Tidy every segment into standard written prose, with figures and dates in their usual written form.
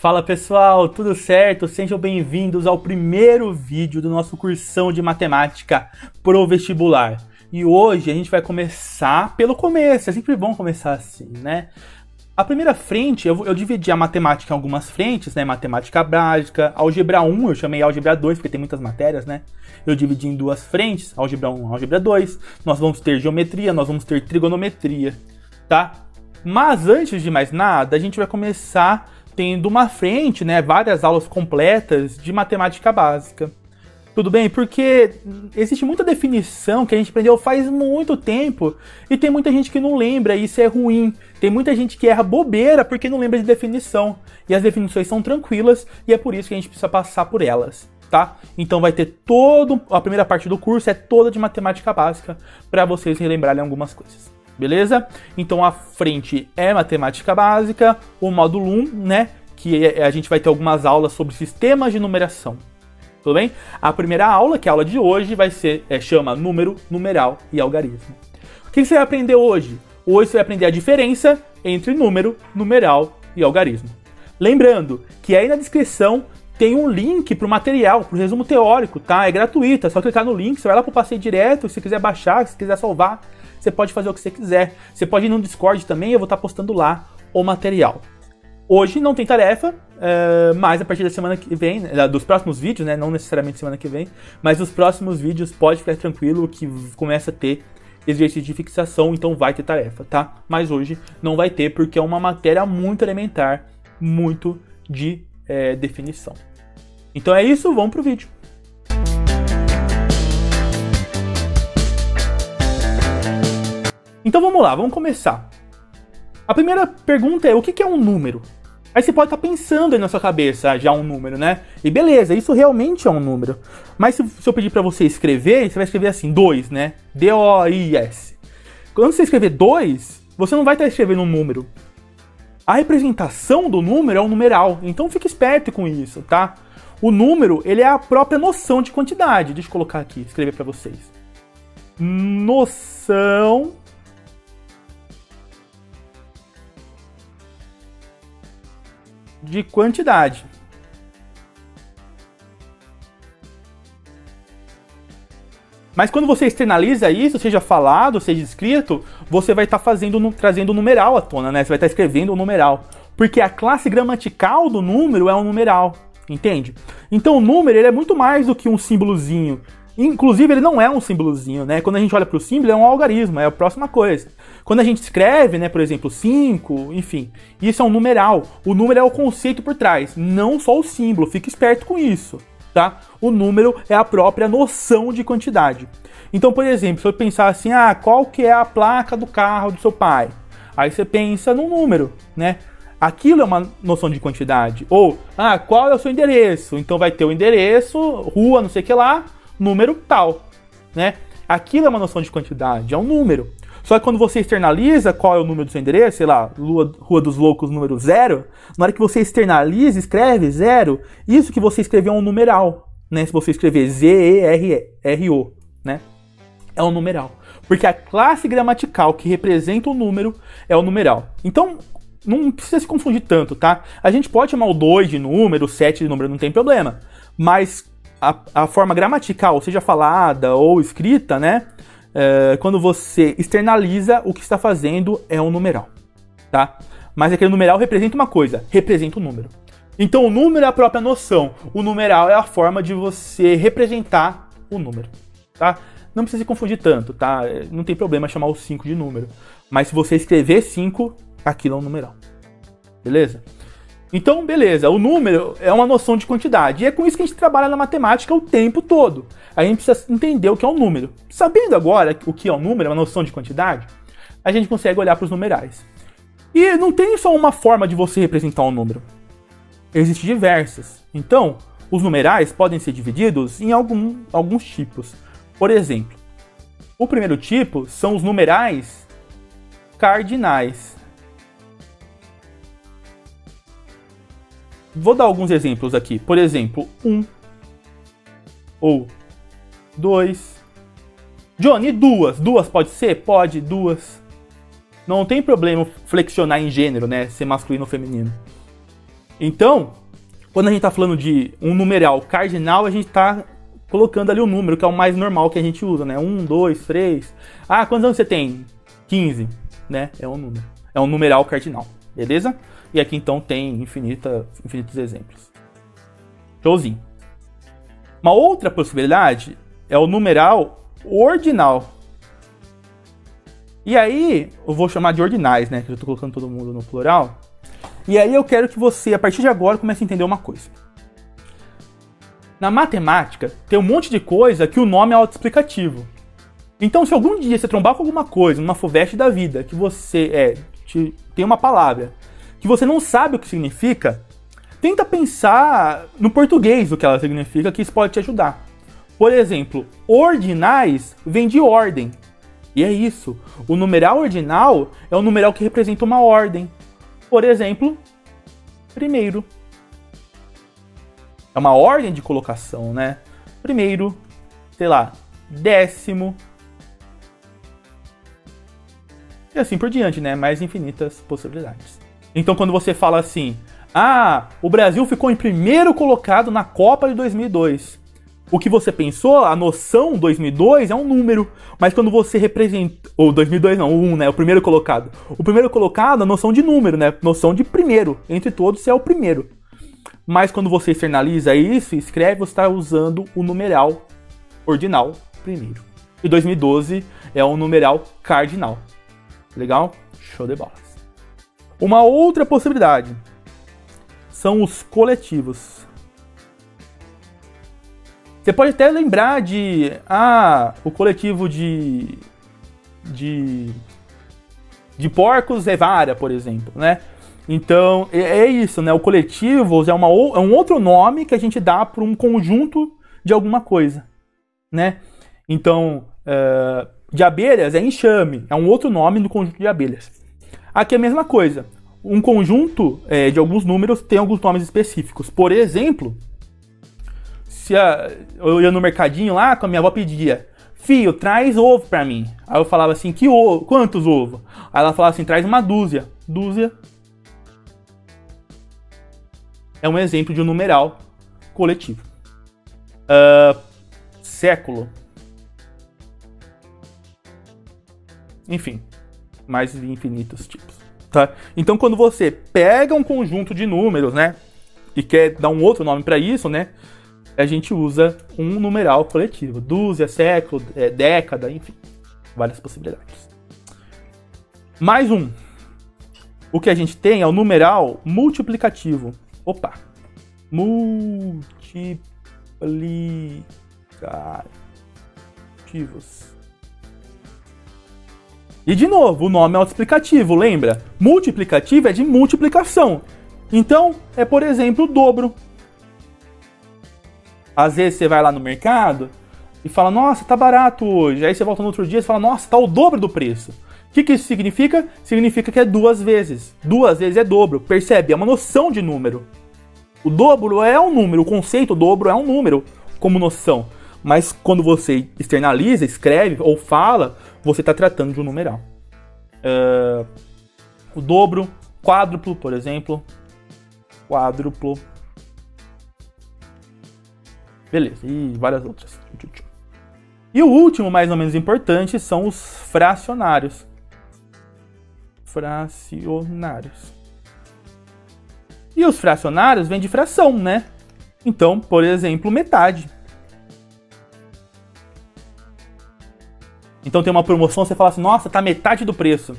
Fala pessoal, tudo certo? Sejam bem-vindos ao primeiro vídeo do nosso cursão de matemática pro vestibular. E hoje a gente vai começar pelo começo, é sempre bom começar assim, né? A primeira frente, eu dividi a matemática em algumas frentes, né? Matemática básica, álgebra 1, eu chamei álgebra 2, porque tem muitas matérias, né? Eu dividi em duas frentes, álgebra 1 e álgebra 2. Nós vamos ter geometria, nós vamos ter trigonometria, tá? Mas antes de mais nada, a gente vai começar tendo uma frente, né? Várias aulas completas de matemática básica. Tudo bem? Porque existe muita definição que a gente aprendeu faz muito tempo e tem muita gente que não lembra e isso é ruim. Tem muita gente que erra bobeira porque não lembra de definição. E as definições são tranquilas e é por isso que a gente precisa passar por elas, tá? Então vai ter a primeira parte do curso é toda de matemática básica para vocês relembrarem algumas coisas. Beleza? Então a frente é matemática básica, o módulo 1, né? Que a gente vai ter algumas aulas sobre sistemas de numeração. Tudo bem? A primeira aula, que é a aula de hoje, chama número, numeral e algarismo. O que você vai aprender hoje? Hoje você vai aprender a diferença entre número, numeral e algarismo. Lembrando que aí na descrição tem um link para o material, para o resumo teórico, tá? É gratuito, é só clicar no link, você vai lá para o passeio direto, se quiser baixar, se quiser salvar, você pode fazer o que você quiser. Você pode ir no Discord também, eu vou estar postando lá o material. Hoje não tem tarefa, mas a partir da semana que vem, dos próximos vídeos, né, não necessariamente semana que vem, mas dos próximos vídeos pode ficar tranquilo que começa a ter exercício de fixação, então vai ter tarefa, tá? Mas hoje não vai ter porque é uma matéria muito elementar, muito de definição. Então é isso, vamos pro vídeo. Então vamos lá, vamos começar. A primeira pergunta é, o que é um número? Aí você pode estar pensando aí na sua cabeça, já um número, né? E beleza, isso realmente é um número. Mas se eu pedir para você escrever, você vai escrever assim, 2, né? D-O-I-S. Quando você escrever 2, você não vai estar escrevendo um número. A representação do número é um numeral, então fique esperto com isso, tá? O número, ele é a própria noção de quantidade. Deixa eu colocar aqui, escrever para vocês. Noção de quantidade. Mas quando você externaliza isso, seja falado, seja escrito, você vai estar trazendo o numeral à tona, né? Você vai estar escrevendo o numeral. Porque a classe gramatical do número é um numeral, entende? Então o número ele é muito mais do que um símbolozinho. Inclusive ele não é um símbolozinho, né? Quando a gente olha para o símbolo é um algarismo, é a próxima coisa. Quando a gente escreve, né, por exemplo, 5, enfim, isso é um numeral. O número é o conceito por trás, não só o símbolo, fique esperto com isso, tá? O número é a própria noção de quantidade. Então, por exemplo, se eu pensar assim, qual que é a placa do carro do seu pai? Aí você pensa no número, né? Aquilo é uma noção de quantidade. Ou, qual é o seu endereço? Então vai ter o endereço, rua, não sei o que lá, número tal, né? Aquilo é uma noção de quantidade, é um número. Só que quando você externaliza qual é o número do seu endereço, sei lá, Rua dos Loucos número 0, na hora que você externaliza, escreve 0, isso que você escreveu é um numeral, né? Se você escrever Z-E-R-O, né? É um numeral. Porque a classe gramatical que representa o número é o numeral. Então, não precisa se confundir tanto, tá? A gente pode chamar o 2 de número, o 7 de número, não tem problema. Mas a forma gramatical, seja falada ou escrita, né? Quando você externaliza, o que está fazendo é um numeral, tá? Mas aquele numeral representa uma coisa, representa um número. Então o número é a própria noção, o numeral é a forma de você representar o número, tá? Não precisa se confundir tanto, tá? Não tem problema chamar o 5 de número. Mas se você escrever 5, aquilo é um numeral. Beleza? Então, beleza, o número é uma noção de quantidade. E é com isso que a gente trabalha na matemática o tempo todo. A gente precisa entender o que é um número. Sabendo agora o que é um número, uma noção de quantidade, a gente consegue olhar para os numerais. E não tem só uma forma de você representar um número. Existem diversas. Então, os numerais podem ser divididos em alguns tipos. Por exemplo, o primeiro tipo são os numerais cardinais. Vou dar alguns exemplos aqui. Por exemplo, 1 ou 2. Johnny, 2. 2 pode ser? Pode, 2. Não tem problema flexionar em gênero, né? Ser masculino ou feminino. Então, quando a gente está falando de um numeral cardinal, a gente está colocando ali o número, que é o mais normal que a gente usa, né? 1, 2, 3. Ah, quantos anos você tem? 15, né? É um número. É um numeral cardinal, beleza? E aqui, então, tem infinitos exemplos. Showzinho. Uma outra possibilidade é o numeral ordinal. E aí, eu vou chamar de ordinais, né? Que eu tô colocando todo mundo no plural. E aí eu quero que você, a partir de agora, comece a entender uma coisa. Na matemática, tem um monte de coisa que o nome é autoexplicativo. Então, se algum dia você trombar com alguma coisa, numa FUVEST da vida, que você tem uma palavra que você não sabe o que significa, tenta pensar no português o que ela significa, que isso pode te ajudar. Por exemplo, ordinais vem de ordem. E é isso. O numeral ordinal é um numeral que representa uma ordem. Por exemplo, primeiro. É uma ordem de colocação, né? Primeiro, sei lá, décimo. E assim por diante, né? Mais infinitas possibilidades. Então, quando você fala assim, o Brasil ficou em primeiro colocado na Copa de 2002. O que você pensou, a noção 2002 é um número, mas quando você representa... Ou 2002 não, o 1, né? O primeiro colocado. O primeiro colocado, a noção de número, né? Noção de primeiro. Entre todos, você é o primeiro. Mas quando você externaliza isso, escreve, você está usando o numeral ordinal primeiro. E 2012 é um numeral cardinal. Legal? Show de bolas. Uma outra possibilidade são os coletivos. Você pode até lembrar de... o coletivo de porcos é vara, por exemplo, né? Então, é isso, né? O coletivos é um outro nome que a gente dá para um conjunto de alguma coisa, né? Então, de abelhas é enxame, é um outro nome do conjunto de abelhas. Aqui é a mesma coisa. Um conjunto de alguns números tem alguns nomes específicos. Por exemplo... eu ia no mercadinho lá, com a minha avó pedia, filho, traz ovo pra mim. Aí eu falava assim, quantos ovos? Aí ela falava assim, traz uma dúzia. Dúzia é um exemplo de um numeral coletivo. Século. Enfim, mais infinitos tipos. Tá? Então quando você pega um conjunto de números, né, e quer dar um outro nome pra isso, né, a gente usa um numeral coletivo. Dúzia, século, década, enfim. Várias possibilidades. Mais um. O que a gente tem é o numeral multiplicativo. Opa. Multiplicativos. E de novo, o nome é autoexplicativo, lembra? Multiplicativo é de multiplicação. Então, é por exemplo, o dobro. Às vezes você vai lá no mercado e fala, nossa, tá barato hoje. Aí você volta no outro dia e fala, nossa, tá o dobro do preço. O que isso significa? Significa que é 2 vezes. 2 vezes é dobro. Percebe? É uma noção de número. O dobro é um número. O conceito dobro é um número como noção. Mas quando você externaliza, escreve ou fala, você está tratando de um numeral. O dobro, quádruplo, por exemplo. Quádruplo. Beleza, e várias outras. E o último, mais ou menos importante, são os fracionários. Fracionários. E os fracionários vêm de fração, né? Então, por exemplo, metade. Então tem uma promoção, você fala assim, nossa, tá metade do preço.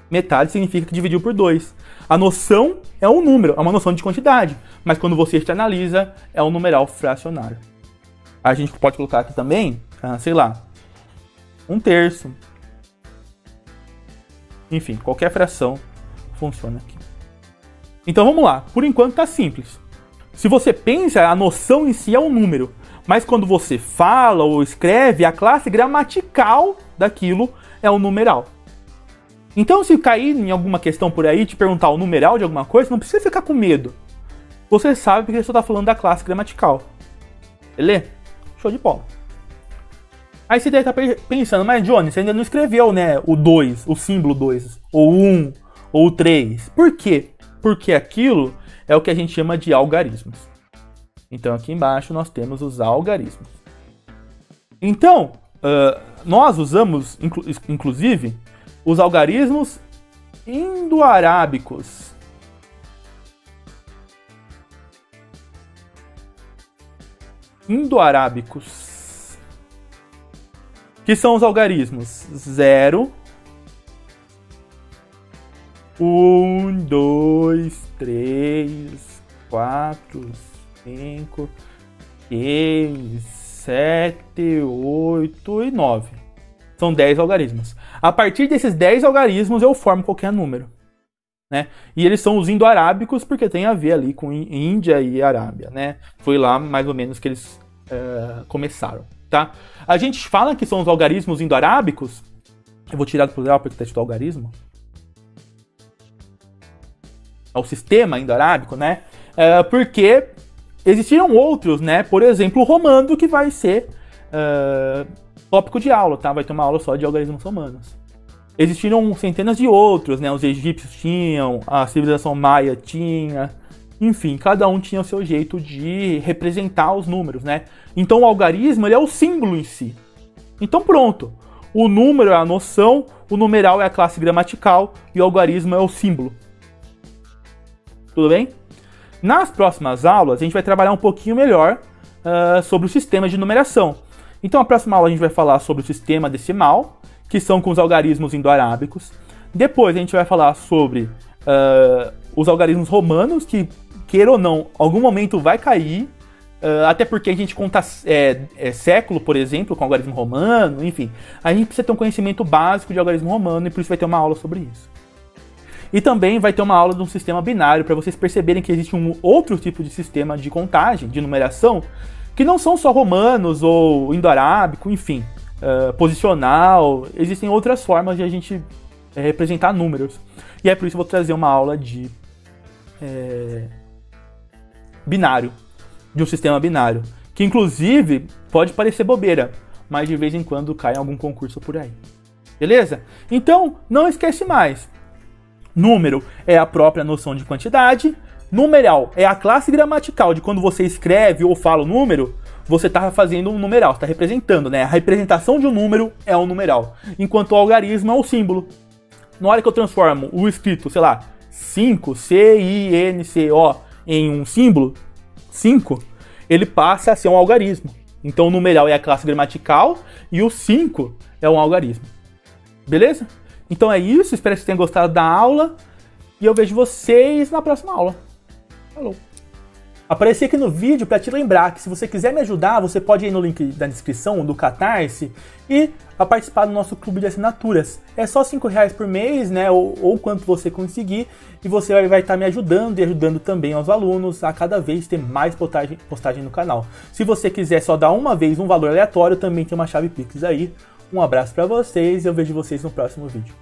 Metade significa que dividiu por 2. A noção é um número, é uma noção de quantidade. Mas quando você externaliza, é um numeral fracionário. A gente pode colocar aqui também, sei lá, 1/3. Enfim, qualquer fração funciona aqui. Então vamos lá, por enquanto tá simples. Se você pensa, a noção em si é um número. Mas quando você fala ou escreve, a classe gramatical daquilo é um numeral. Então se cair em alguma questão por aí, te perguntar o numeral de alguma coisa, não precisa ficar com medo. Você sabe porque você está falando da classe gramatical. Beleza? Show de bola. Aí você deve estar pensando, mas Johnny, você ainda não escreveu, né, o 2, o símbolo 2, ou o 1, ou o 3. Por quê? Porque aquilo é o que a gente chama de algarismos. Então aqui embaixo nós temos os algarismos. Então, nós usamos, inclusive, os algarismos indo-arábicos. Indo-arábicos. Que são os algarismos 0, 1, 2, 3, 4, 5, 6, 7, 8 e 9. São 10 algarismos. A partir desses 10 algarismos eu formo qualquer número, né? E eles são os indo-arábicos porque tem a ver ali com Índia e Arábia, né? Foi lá mais ou menos que eles começaram, tá? A gente fala que são os algarismos indo-arábicos. Eu vou tirar do plural porque está escrito algarismo. É o sistema indo-arábico, né? Porque existiram outros, né? Por exemplo, o romano, que vai ser tópico de aula, tá? Vai ter uma aula só de algarismos romanos. Existiram centenas de outros, né? Os egípcios tinham, a civilização maia tinha, enfim, cada um tinha o seu jeito de representar os números, né? Então o algarismo, ele é o símbolo em si. Então pronto, o número é a noção, o numeral é a classe gramatical e o algarismo é o símbolo. Tudo bem? Nas próximas aulas, a gente vai trabalhar um pouquinho melhor sobre o sistema de numeração. Então, a próxima aula a gente vai falar sobre o sistema decimal, que são com os algarismos indo-arábicos. Depois, a gente vai falar sobre os algarismos romanos, que, queira ou não, algum momento vai cair, até porque a gente conta século, por exemplo, com algarismo romano, enfim. A gente precisa ter um conhecimento básico de algarismo romano e por isso vai ter uma aula sobre isso. E também vai ter uma aula de um sistema binário para vocês perceberem que existe um outro tipo de sistema de contagem, de numeração, que não são só romanos ou indo-arábico, enfim, posicional. Existem outras formas de a gente representar números. E é por isso que eu vou trazer uma aula de binário, de um sistema binário, que inclusive pode parecer bobeira, mas de vez em quando cai em algum concurso por aí. Beleza? Então, não esquece mais. Número é a própria noção de quantidade. Numeral é a classe gramatical de quando você escreve ou fala o número, você está fazendo um numeral, está representando, né? A representação de um número é um numeral. Enquanto o algarismo é o símbolo. Na hora que eu transformo o escrito, sei lá, 5, C-I-N-C-O, em um símbolo, 5, ele passa a ser um algarismo. Então o numeral é a classe gramatical e o 5 é um algarismo. Beleza? Então é isso, espero que vocês tenham gostado da aula e eu vejo vocês na próxima aula. Falou! Apareci aqui no vídeo para te lembrar que se você quiser me ajudar, você pode ir no link da descrição do Catarse e participar do nosso clube de assinaturas. É só R$5 por mês, né, ou quanto você conseguir, e você vai estar me ajudando e ajudando também aos alunos a cada vez ter mais postagem no canal. Se você quiser só dar uma vez um valor aleatório, também tem uma chave Pix aí. Um abraço para vocês e eu vejo vocês no próximo vídeo.